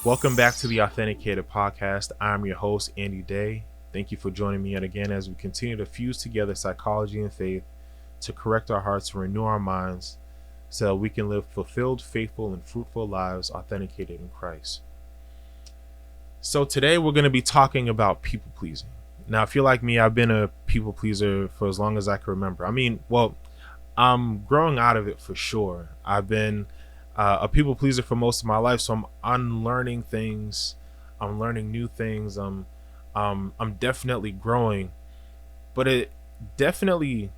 Welcome back to the Authenticated Podcast. I'm your host, Andy Day. Thank you for joining me yet again as we continue to fuse together psychology and faith to correct our hearts and renew our minds so that we can live fulfilled, faithful, and fruitful lives authenticated in Christ. So today we're going to be talking about people pleasing. Now, if you're like me, I've been a people pleaser for as long as I can remember. I'm growing out of it for sure. I've been a people pleaser for most of my life, so I'm unlearning things. I'm learning new things. I'm definitely growing, but it definitely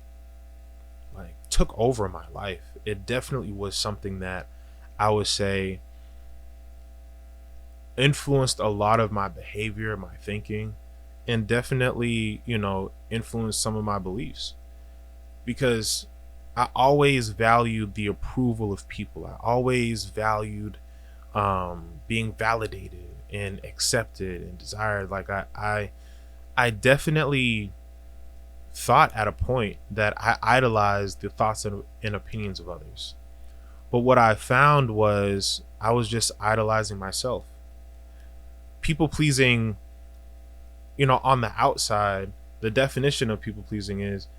took over my life. It definitely was something that I would say influenced a lot of my behavior, my thinking, and definitely, influenced some of my beliefs because I always valued the approval of people. I always valued being validated and accepted and desired. I definitely thought at a point that I idolized the thoughts and opinions of others. But what I found was I was just idolizing myself. People pleasing, on the outside, the definition of people pleasing is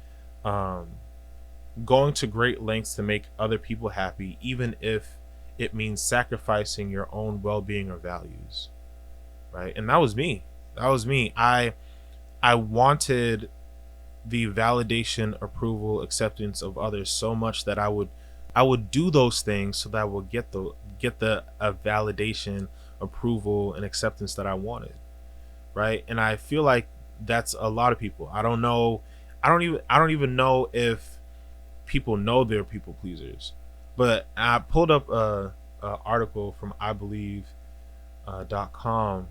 going to great lengths to make other people happy, even if it means sacrificing your own well-being or values. Right? And that was me. I wanted the validation, approval, acceptance of others so much that I would do those things so that I would get the validation, approval, and acceptance that I wanted. Right? And I feel like that's a lot of people. I don't know. I don't even know if people know they're people pleasers. But I pulled up a article from .com,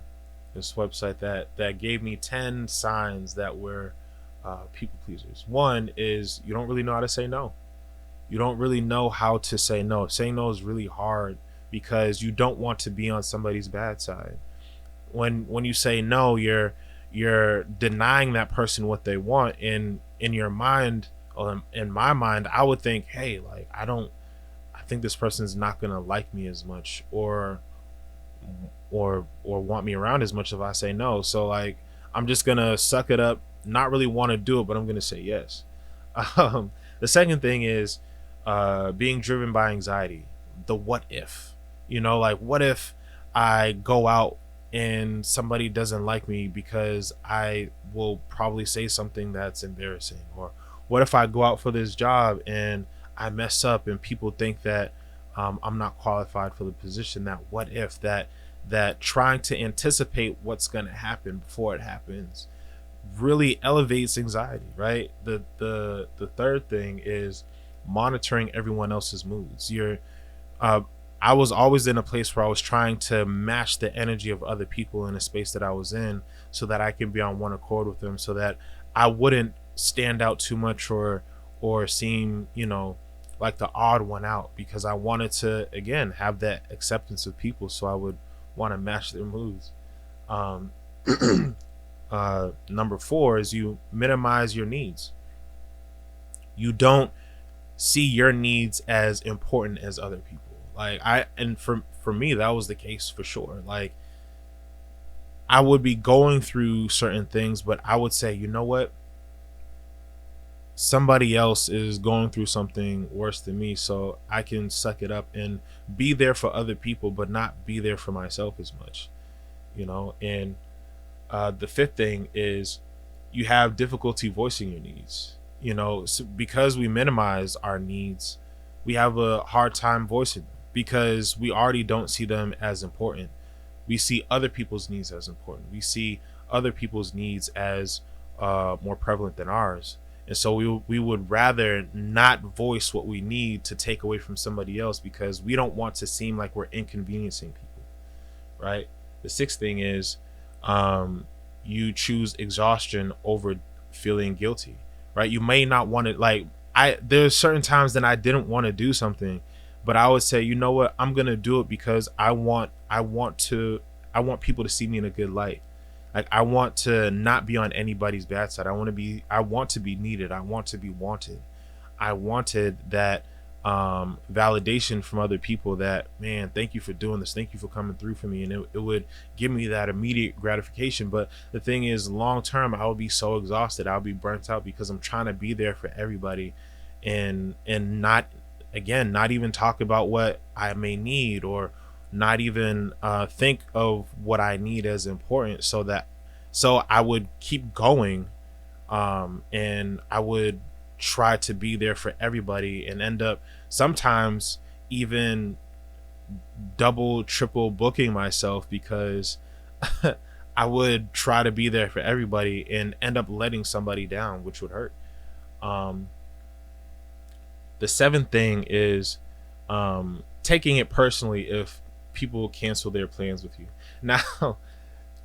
this website that gave me 10 signs that we're people pleasers. One is you don't really know how to say no. You don't really know how to say no. Saying no is really hard because you don't want to be on somebody's bad side. When you say no, you're denying that person what they want. In your mind, in my mind, I would think, hey, I think this person's not gonna like me as much or want me around as much if I say no. So I'm just gonna suck it up, not really want to do it, but I'm gonna say yes. The second thing is being driven by anxiety. The what if, what if I go out and somebody doesn't like me because I will probably say something that's embarrassing, or what if I go out for this job and I mess up and people think that I'm not qualified for the position. That what if, that trying to anticipate what's going to happen before it happens really elevates anxiety, right? The third thing is monitoring everyone else's moods. I was always in a place where I was trying to match the energy of other people in a space that I was in so that I can be on one accord with them, so that I wouldn't stand out too much or seem, like the odd one out, because I wanted to, again, have that acceptance of people, so I would want to match their moods. Number 4 is you minimize your needs. You don't see your needs as important as other people. For me, that was the case for sure. I would be going through certain things, but I would say, you know what? Somebody else is going through something worse than me, so I can suck it up and be there for other people, but not be there for myself as much. And the fifth thing is you have difficulty voicing your needs. So because we minimize our needs, we have a hard time voicing them because we already don't see them as important. We see other people's needs as important. We see other people's needs as more prevalent than ours. And so we would rather not voice what we need to take away from somebody else because we don't want to seem like we're inconveniencing people, right? The sixth thing is you choose exhaustion over feeling guilty, right? You may not want to, there's certain times that I didn't want to do something, but I would say, you know what, I'm gonna do it because I want people to see me in a good light. I want to not be on anybody's bad side. I want to be needed. I want to be wanted. I wanted that validation from other people that, man, thank you for doing this, thank you for coming through for me, and it would give me that immediate gratification. But the thing is, long term, I will be so exhausted, I'll be burnt out, because I'm trying to be there for everybody, and not, again, not even talk about what I may need, or not even think of what I need as important, so I would keep going, and I would try to be there for everybody, and end up sometimes even double triple booking myself, because I would try to be there for everybody and end up letting somebody down, which would hurt. um the seventh thing is taking it personally if people cancel their plans with you. Now,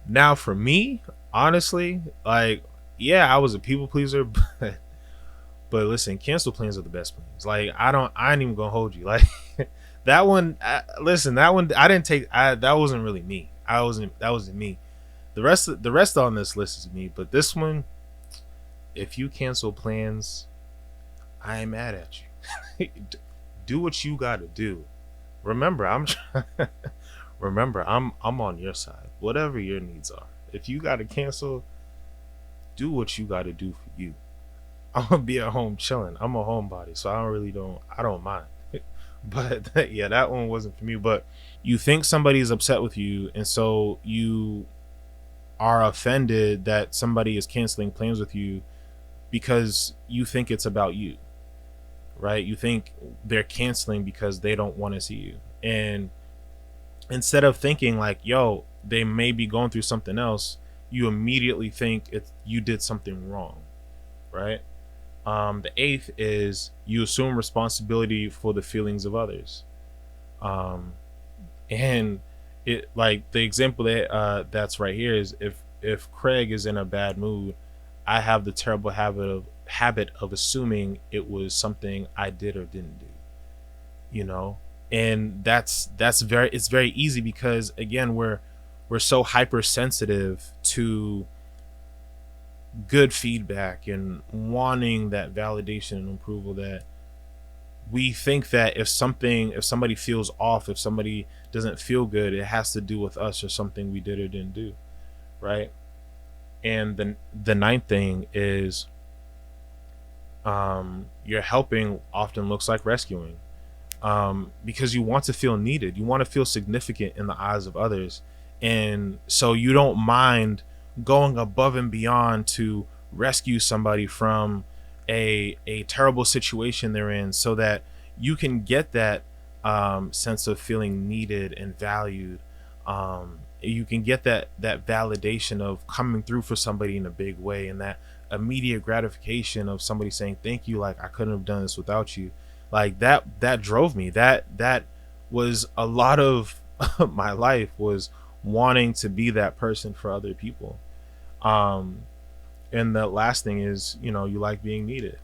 now for me, honestly, like, yeah, I was a people pleaser, but listen, cancel plans are the best plans. Like, I ain't even gonna hold you. Like, that one, listen, that one, I didn't take, that wasn't really me. That wasn't me. The rest on this list is me, but this one, if you cancel plans, I ain't mad at you. Do what you gotta do. Remember, remember, I'm on your side. Whatever your needs are. If you gotta cancel, do what you gotta do for you. I'm gonna be at home chilling. I'm a homebody, so I don't mind. But yeah, that one wasn't for me. But you think somebody's upset with you, and so you are offended that somebody is canceling plans with you, because you think it's about you, right? You think they're canceling because they don't want to see you. And instead of thinking like, yo, they may be going through something else, you immediately think you did something wrong, right? The eighth is you assume responsibility for the feelings of others. Um, and it, like, the example that's right here is, if Craig is in a bad mood, I have the terrible habit of assuming it was something I did or didn't do, you know. And it's very easy, because again, we're so hypersensitive to good feedback and wanting that validation and approval, that we think that if somebody feels off, if somebody doesn't feel good, it has to do with us or something we did or didn't do, right? And the ninth thing is, your helping often looks like rescuing, because you want to feel needed, you want to feel significant in the eyes of others, and so you don't mind going above and beyond to rescue somebody from a terrible situation they're in, so that you can get that sense of feeling needed and valued. You can get that validation of coming through for somebody in a big way, and that immediate gratification of somebody saying thank you, like, I couldn't have done this without you. Like, that drove me. That was a lot of my life, was wanting to be that person for other people. And the last thing is, you like being needed.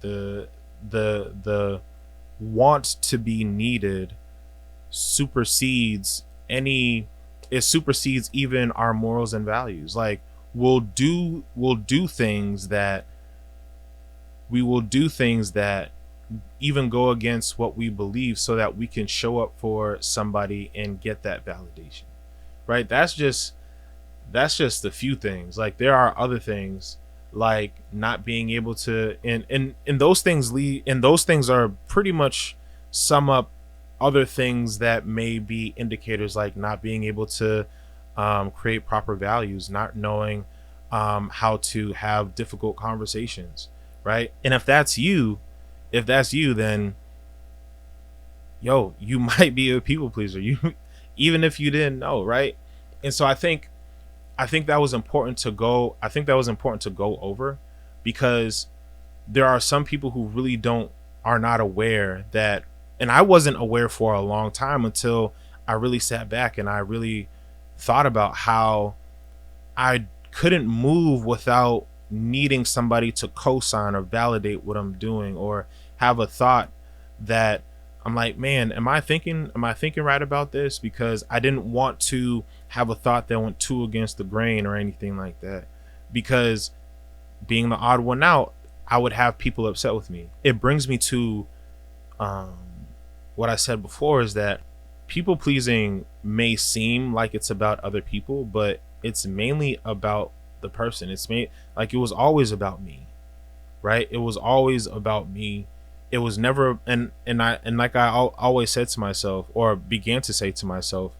The want to be needed supersedes even our morals and values. Like, we'll do things that even go against what we believe, so that we can show up for somebody and get that validation, right? That's just a few things. Like, there are other things, like not being able to, and those things are pretty much sum up other things that may be indicators, like not being able to create proper values, not knowing how to have difficult conversations, right? And if that's you, then, yo, you might be a people pleaser, even if you didn't know, right? And so I think that was important to go over, because there are some people who really are not aware that, and I wasn't aware for a long time, until I really sat back and I really thought about how I couldn't move without needing somebody to co-sign or validate what I'm doing, or have a thought that I'm like, man, am I thinking right about this? Because I didn't want to have a thought that went too against the grain or anything like that, because being the odd one out, I would have people upset with me. It brings me to um, what I said before is that people pleasing may seem like it's about other people, but it's mainly about the person. It's made like it was always about me, right? It was always about me. It was never, and like always said to myself, or began to say to myself,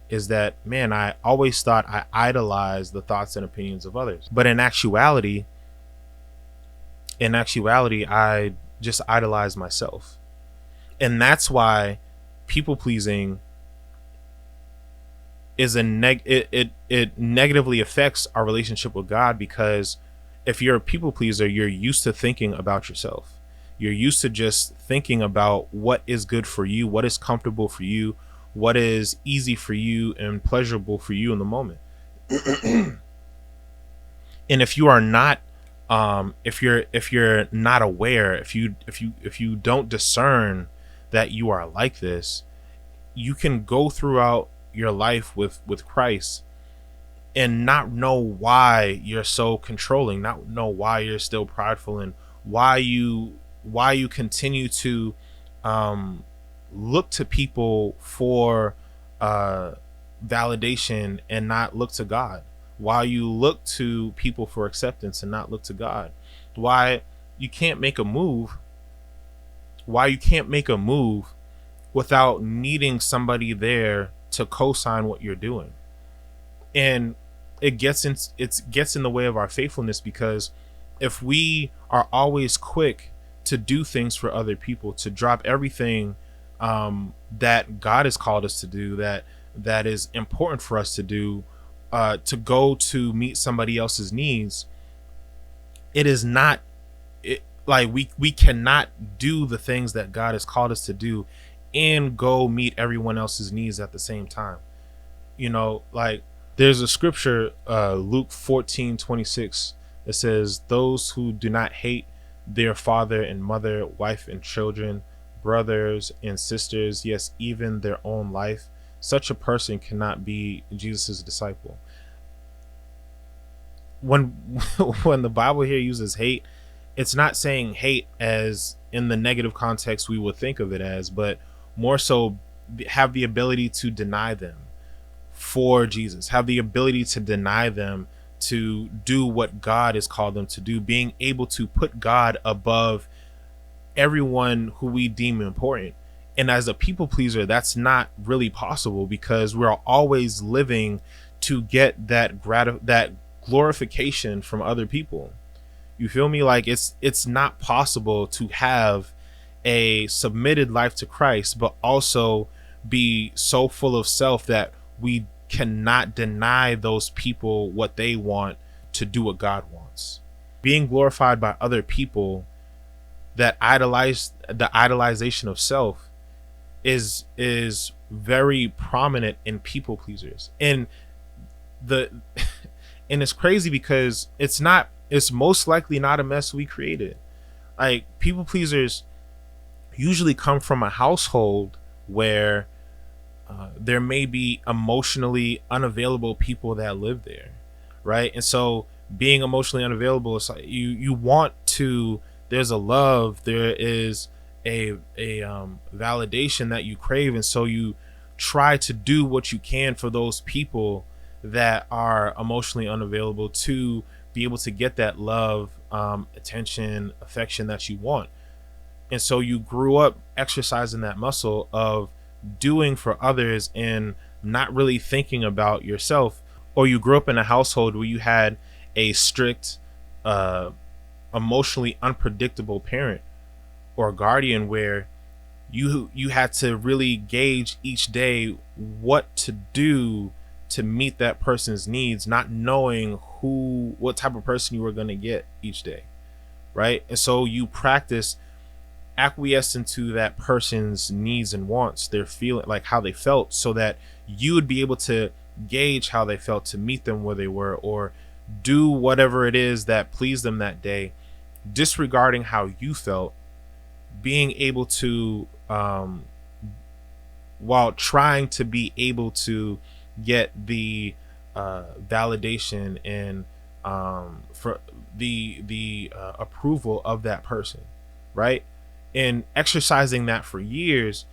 is that, man, I always thought I idolized the thoughts and opinions of others, but in actuality, I just idolized myself. And that's why people pleasing is it negatively affects our relationship with God, because if you're a people pleaser, you're used to thinking about yourself. You're used to just thinking about what is good for you, what is comfortable for you, what is easy for you and pleasurable for you in the moment. And if you are not, if you're not aware, if you don't discern that you are like this, you can go throughout your life with Christ and not know why you're so controlling, not know why you're still prideful, and why you continue to um look to people for uh validation and not look to God, why you look to people for acceptance and not look to God, why you can't make a move why you can't make a move without needing somebody there to co-sign what you're doing. And it gets in the way of our faithfulness, because if we are always quick to do things for other people, to drop everything that God has called us to do, that is important for us to do, to go to meet somebody else's needs, it is not like we cannot do the things that God has called us to do and go meet everyone else's needs at the same time. Like, there's a scripture, Luke 14:26, that says, those who do not hate their father and mother, wife and children, brothers and sisters, yes, even their own life, such a person cannot be Jesus' disciple. When when the Bible here uses hate, it's not saying hate as in the negative context we would think of it as, but more so have the ability to deny them for Jesus, have the ability to deny them to do what God has called them to do, being able to put God above everyone who we deem important. And as a people pleaser, that's not really possible, because we're always living to get that glorification from other people. You feel me? Like, it's not possible to have a submitted life to Christ but also be so full of self that we cannot deny those people what they want to do what God wants. Being glorified by other people, that the idolization of self is very prominent in people pleasers. And the and it's crazy because it's most likely not a mess we created. Like, people pleasers usually come from a household where there may be emotionally unavailable people that live there, right? And so being emotionally unavailable, it's like you want to, there's a love, there is a validation that you crave, and so you try to do what you can for those people that are emotionally unavailable to be able to get that love, attention, affection that you want. And so you grew up exercising that muscle of doing for others and not really thinking about yourself. Or you grew up in a household where you had a strict, emotionally unpredictable parent or guardian, where you had to really gauge each day what to do to meet that person's needs, not knowing what type of person you were going to get each day, right? And so you practice acquiescing to that person's needs and wants, their feeling, like how they felt, so that you would be able to gauge how they felt to meet them where they were, or do whatever it is that pleased them that day, disregarding how you felt, being able to while trying to be able to get the validation and for the approval of that person, right? And exercising that for years,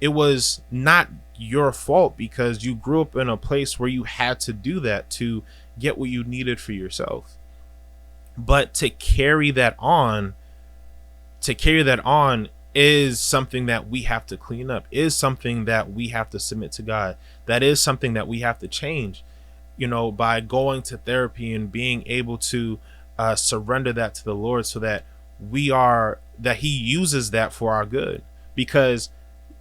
it was not your fault because you grew up in a place where you had to do that to get what you needed for yourself. But to carry that on is something that we have to clean up, is something that we have to submit to God. That is something that we have to change, by going to therapy and being able to surrender that to the Lord, so that He uses that for our good. Because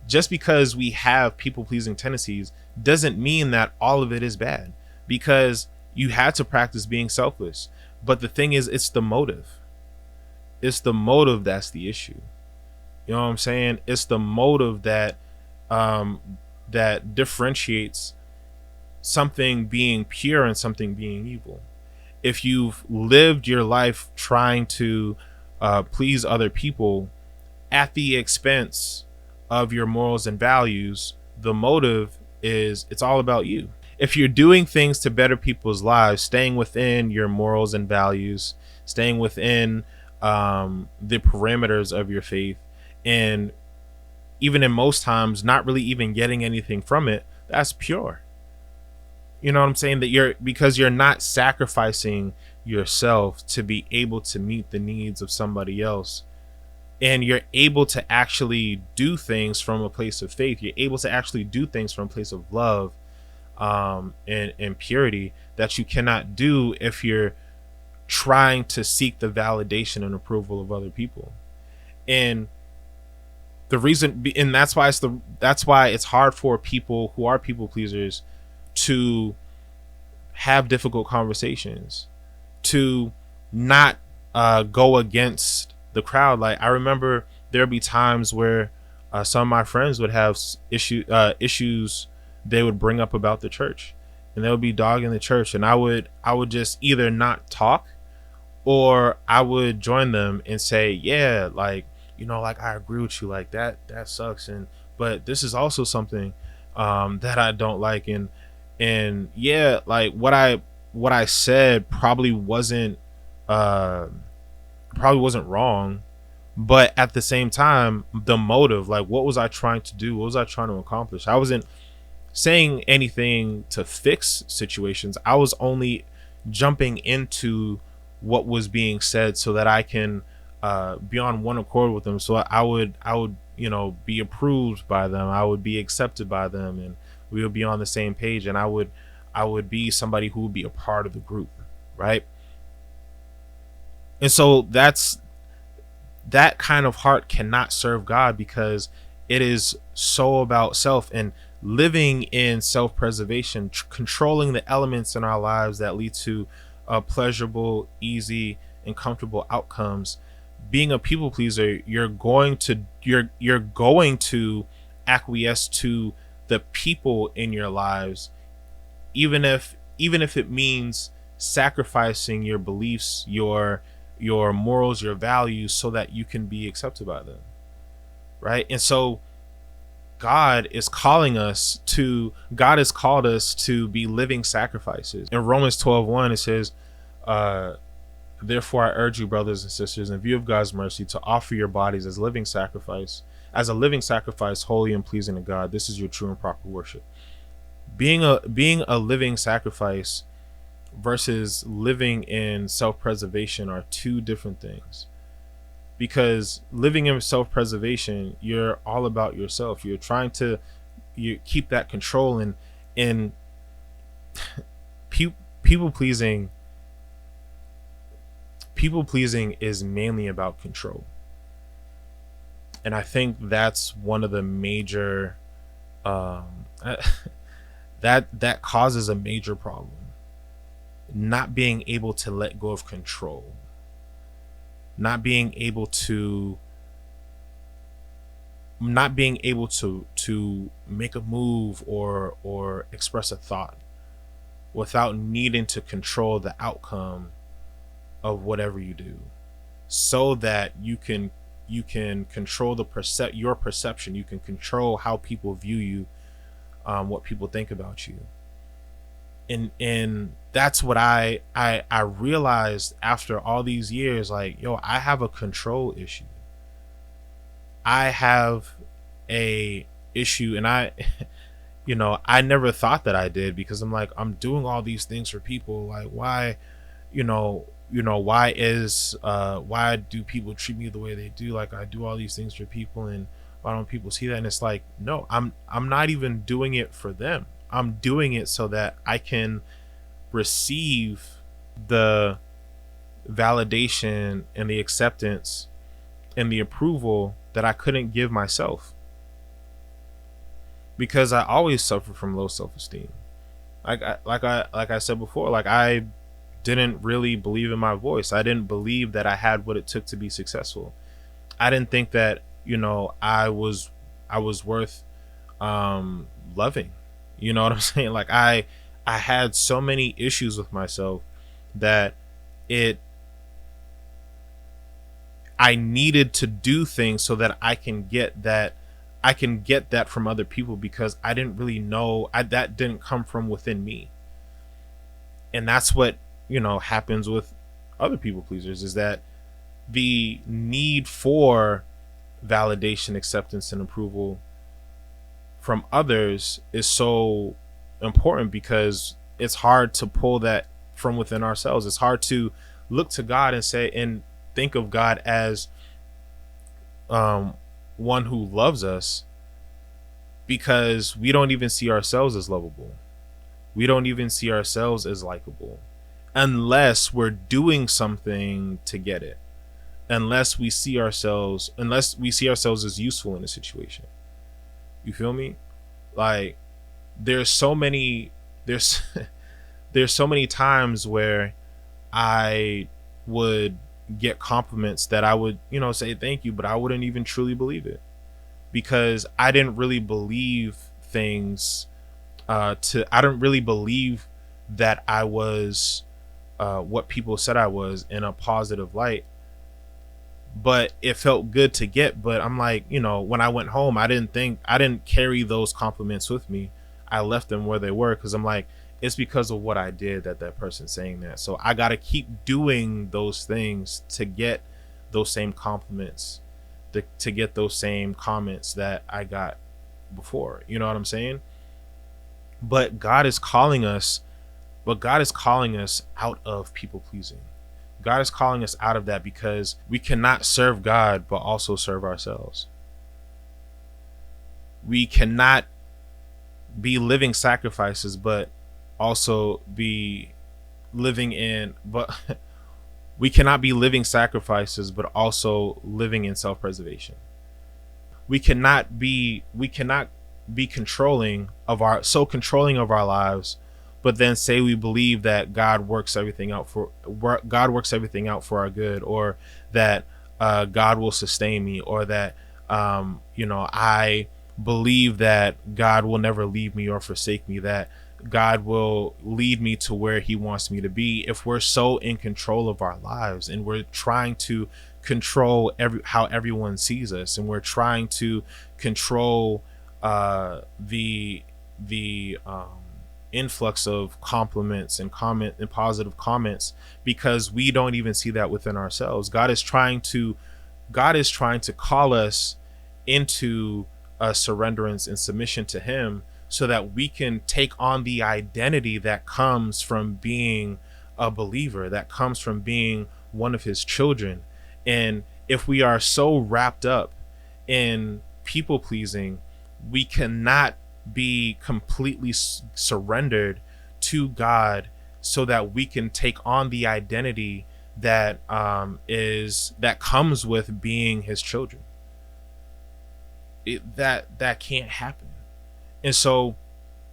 just because we have people pleasing tendencies doesn't mean that all of it is bad, because you had to practice being selfless. But the thing is, it's the motive. It's the motive that's the issue. You know what I'm saying? It's the motive that that differentiates something being pure and something being evil. If you've lived your life trying to please other people at the expense of your morals and values, the motive is it's all about you. If you're doing things to better people's lives, staying within your morals and values, staying within the parameters of your faith, and even in most times not really even getting anything from it, that's pure. You know what I'm saying? Because you're not sacrificing yourself to be able to meet the needs of somebody else, and you're able to actually do things from a place of faith. You're able to actually do things from a place of love and purity that you cannot do if you're trying to seek the validation and approval of other people. And the reason, and that's why it's hard for people who are people pleasers to have difficult conversations, to not go against the crowd. Like, I remember there'd be times where some of my friends would have issues they would bring up about the church, and they would be dogging the church, and I would just either not talk, or I would join them and say, yeah, like, like, I agree with you, like that sucks, but this is also something that I don't like, and yeah, like what I said probably wasn't wrong, but at the same time, the motive, like, what was I trying to do? What was I trying to accomplish? I wasn't saying anything to fix situations. I was only jumping into what was being said so that I can be on one accord with them. So I would be approved by them. I would be accepted by them, and we would be on the same page. And I would be somebody who would be a part of the group, right? And so that kind of heart cannot serve God, because it is so about self and living in self-preservation, controlling the elements in our lives that lead to pleasurable, easy, and comfortable outcomes. Being a people pleaser, you're going to acquiesce to the people in your lives, even if it means sacrificing your beliefs, your morals, your values, so that you can be accepted by them, right? And so God has called us to be living sacrifices. In Romans 12:1, it says, therefore I urge you, brothers and sisters, in view of God's mercy, to offer your bodies as a living sacrifice, holy and pleasing to God. This is your true and proper worship. Being a living sacrifice versus living in self-preservation are two different things. Because living in self-preservation, you're all about yourself. You're trying to keep that control, and people pleasing is mainly about control. And I think that's one of the major that causes a major problem. Not being able to let go of control. Not being able to make a move or express a thought without needing to control the outcome of whatever you do, so that you can control your perception. You can control how people view you, what people think about you. And that's what I realized after all these years. Like, yo, I have a control issue. I have a issue, and I I never thought that I did, because I'm like, I'm doing all these things for people. Like, why, why do people treat me the way they do? Like, I do all these things for people, and why don't people see that? And it's like, no, I'm not even doing it for them. I'm doing it so that I can receive the validation and the acceptance and the approval that I couldn't give myself, because I always suffer from low self-esteem. Like I said before, like, I didn't really believe in my voice. I didn't believe that I had what it took to be successful. I didn't think that, I was worth loving. You know what I'm saying? Like, I had so many issues with myself that it I needed to do things so that I can get that from other people, because I didn't really know, that didn't come from within me. And that's what, happens with other people pleasers, is that the need for validation, acceptance, and approval from others is so important, because it's hard to pull that from within ourselves. It's hard to look to God and say, and think of God as one who loves us, because we don't even see ourselves as lovable. We don't even see ourselves as likable, unless we're doing something to get it. Unless we see ourselves as useful in a situation. You feel me? Like, there's so many there's there's so many times where I would get compliments that I would, say thank you, but I wouldn't even truly believe it, because I didn't really believe things I don't really believe that I was what people said I was, in a positive light. But it felt good to get. But I'm like, when I went home, I didn't carry those compliments with me. I left them where they were, because I'm like, it's because of what I did that person's saying that. So I got to keep doing those things to get those same compliments, to get those same comments that I got before. You know what I'm saying? But God is calling us, out of people pleasing. God is calling us out of that, because we cannot serve God but also serve ourselves. We cannot be living sacrifices but also be living in but we cannot be living sacrifices but also living in self-preservation. We cannot be controlling of our lives, but then say we believe that God works everything out for our good, or that God will sustain me, or that I believe that God will never leave me or forsake me, that God will lead me to where he wants me to be. If we're so in control of our lives, and we're trying to control how everyone sees us, and we're trying to control the influx of compliments and positive comments, because we don't even see that within ourselves. God is trying to call us into a surrenderance and submission to him, so that we can take on the identity that comes from being a believer, that comes from being one of his children. And if we are so wrapped up in people pleasing, we cannot be completely surrendered to God, so that we can take on the identity that comes with being his children. That can't happen. And so,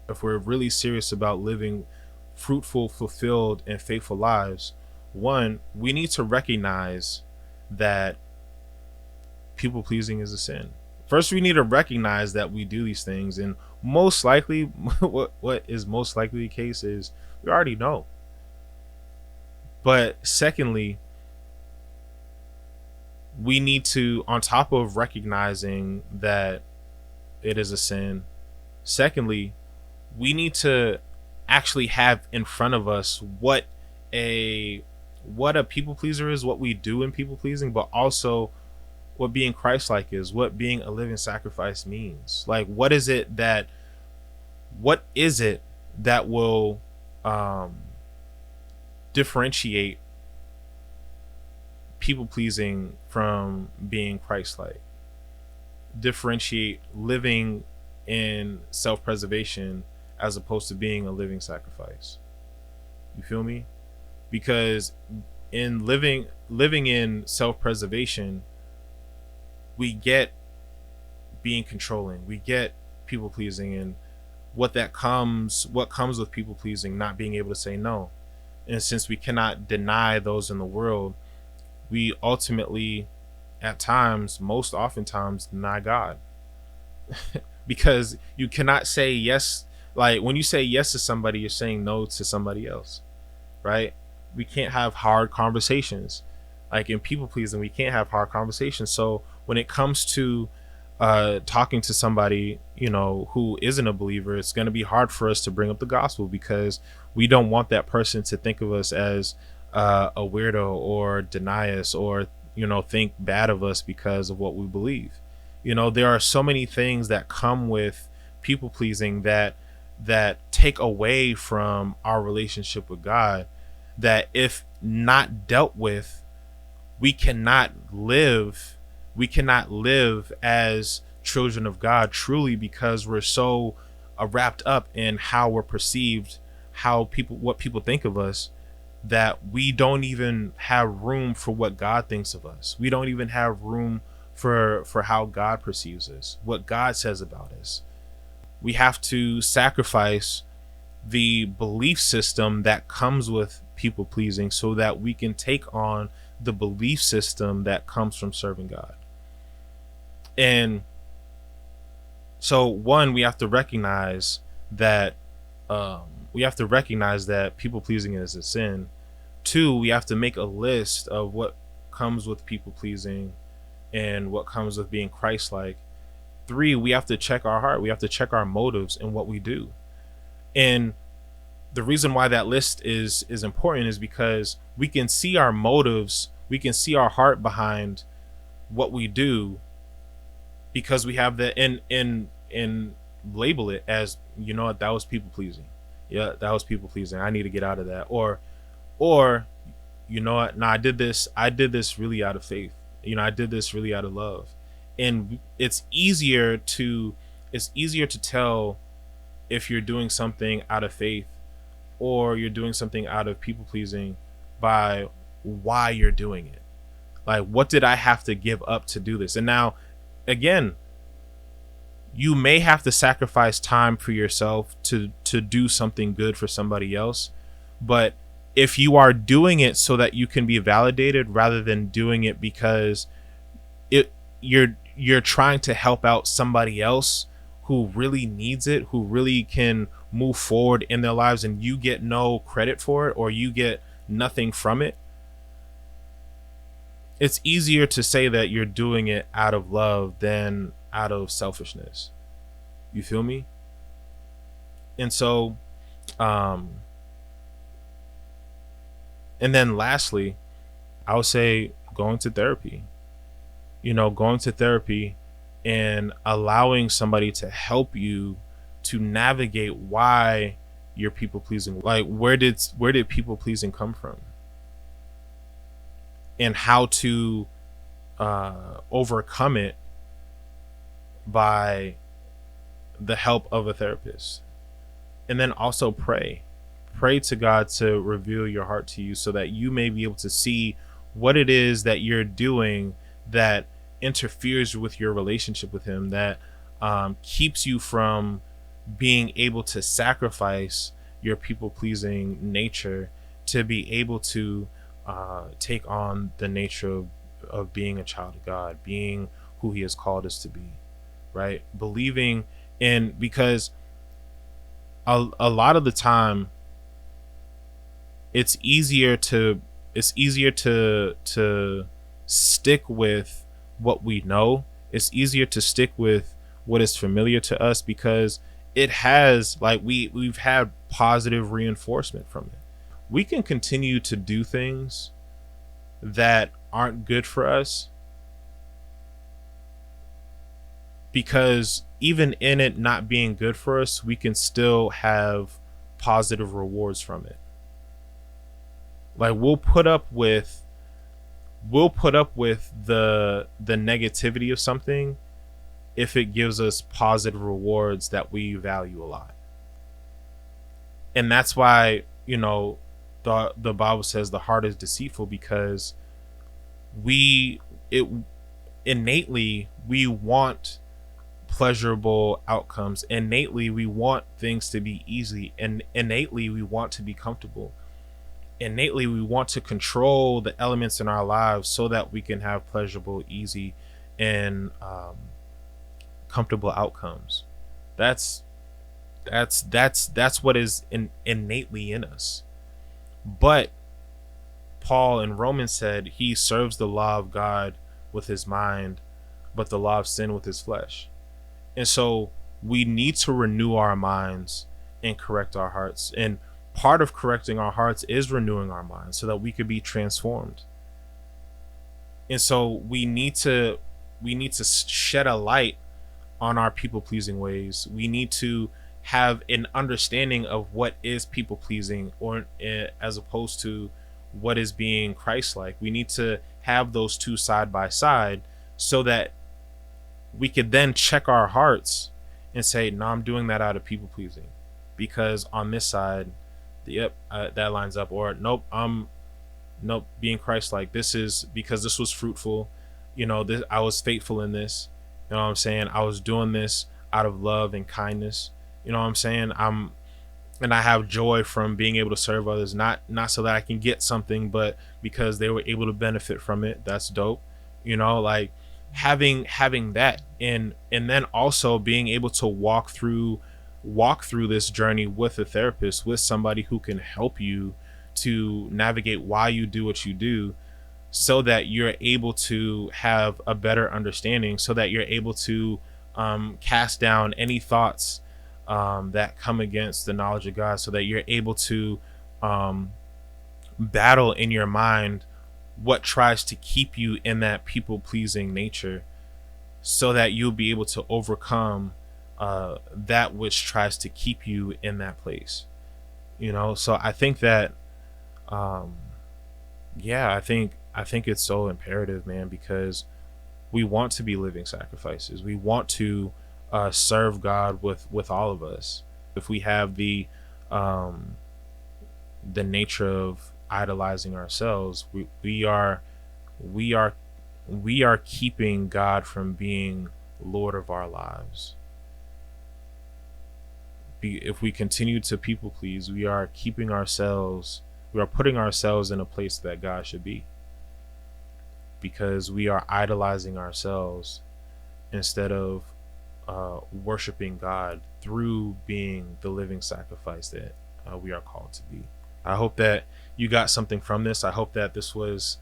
if we're really serious about living fruitful, fulfilled, and faithful lives, one, we need to recognize that people pleasing is a sin. First, we need to recognize that we do these things, and most likely, what is most likely the case is we already know. But secondly, we need to, on top of recognizing that it is a sin, secondly, we need to actually have in front of us what a people pleaser is, what we do in people pleasing, but also what being Christ-like is, what being a living sacrifice means. Like, what is it that will um, differentiate people pleasing from being Christ-like? Differentiate living in self-preservation as opposed to being a living sacrifice. You feel me? Because in living in self-preservation, we get being controlling, we get people pleasing, and what comes with people pleasing, not being able to say no. And since we cannot deny those in the world, we ultimately, at times, most oftentimes, deny God. Because you cannot say yes. Like, when you say yes to somebody, you're saying no to somebody else, right? We can't have hard conversations. Like, in people pleasing, we can't have hard conversations. So when it comes to talking to somebody, who isn't a believer, it's going to be hard for us to bring up the gospel, because we don't want that person to think of us as a weirdo, or deny us, or think bad of us because of what we believe. There are so many things that come with people pleasing that take away from our relationship with God, that if not dealt with, we cannot live as children of God truly, because we're so wrapped up in how we're perceived, what people think of us, that we don't even have room for what God thinks of us. We don't even have room for how God perceives us, what God says about us. We have to sacrifice the belief system that comes with people pleasing so that we can take on the belief system that comes from serving God. And so, one, we have to recognize that people pleasing is a sin. Two, we have to make a list of what comes with people pleasing and what comes with being Christ-like. Three, we have to check our heart. We have to check our motives in what we do. And the reason why that list is important is because we can see our motives, we can see our heart behind what we do, because we have the and label it as, that was people pleasing. Yeah, that was people pleasing. I need to get out of that. Or I did this really out of faith. I did this really out of love. And it's easier to tell if you're doing something out of faith or you're doing something out of people pleasing by why you're doing it. Like, what did I have to give up to do this? And now, again, you may have to sacrifice time for yourself to do something good for somebody else. But if you are doing it so that you can be validated, rather than doing it because you're trying to help out somebody else who really needs it, who really can move forward in their lives, and you get no credit for it, or you get nothing from it, it's easier to say that you're doing it out of love than out of selfishness. You feel me? And so, and then lastly, I would say going to therapy. Going to therapy and allowing somebody to help you to navigate why you're people pleasing. Like, where did people pleasing come from? And how to overcome it by the help of a therapist. And then also pray to God to reveal your heart to you, so that you may be able to see what it is that you're doing that interferes with your relationship with him, that keeps you from being able to sacrifice your people pleasing nature to be able to take on the nature of being a child of God, being who he has called us to be, right? Believing in, because a lot of the time it's easier to stick with what we know. It's easier to stick with what is familiar to us, because it has, like, we've had positive reinforcement from it. We can continue to do things that aren't good for us because even in it not being good for us, we can still have positive rewards from it. Like we'll put up with the negativity of something if it gives us positive rewards that we value a lot. And that's why, the Bible says the heart is deceitful, because we it innately we want pleasurable outcomes. Innately we want things to be easy, and innately we want to be comfortable. Innately we want to control the elements in our lives so that we can have pleasurable, easy, and comfortable outcomes. That's what is innately in us. But Paul in Romans said he serves the law of God with his mind, but the law of sin with his flesh. And so we need to renew our minds and correct our hearts. And part of correcting our hearts is renewing our minds so that we could be transformed. And so we need to shed a light on our people pleasing ways. We need to have an understanding of what is people pleasing, or as opposed to what is being Christ-like. We need to have those two side by side so that we could then check our hearts and say, no, I'm doing that out of people pleasing, because on this side, that lines up. Or nope, being Christ-like. This is because this was fruitful. I was faithful in this. You know what I'm saying? I was doing this out of love and kindness. You know what I'm saying? And I have joy from being able to serve others, not so that I can get something, but because they were able to benefit from it. That's dope. Like having that, and then also being able to walk through this journey with a therapist, with somebody who can help you to navigate why you do what you do, so that you're able to have a better understanding, so that you're able to cast down any thoughts that come against the knowledge of God, so that you're able to battle in your mind what tries to keep you in that people-pleasing nature, so that you'll be able to overcome that which tries to keep you in that place. So I think that I think it's so imperative, man, because we want to be living sacrifices. We want to serve God with all of us. If we have the nature of idolizing ourselves, we are keeping God from being Lord of our lives. If we continue to people please, we are putting ourselves in a place that God should be, because we are idolizing ourselves instead of worshiping God through being the living sacrifice that we are called to be. I hope that you got something from this. I hope that this was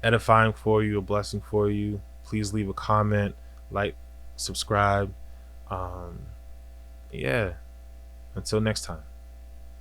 edifying for you, a blessing for you. Please leave a comment, like, subscribe. Until next time.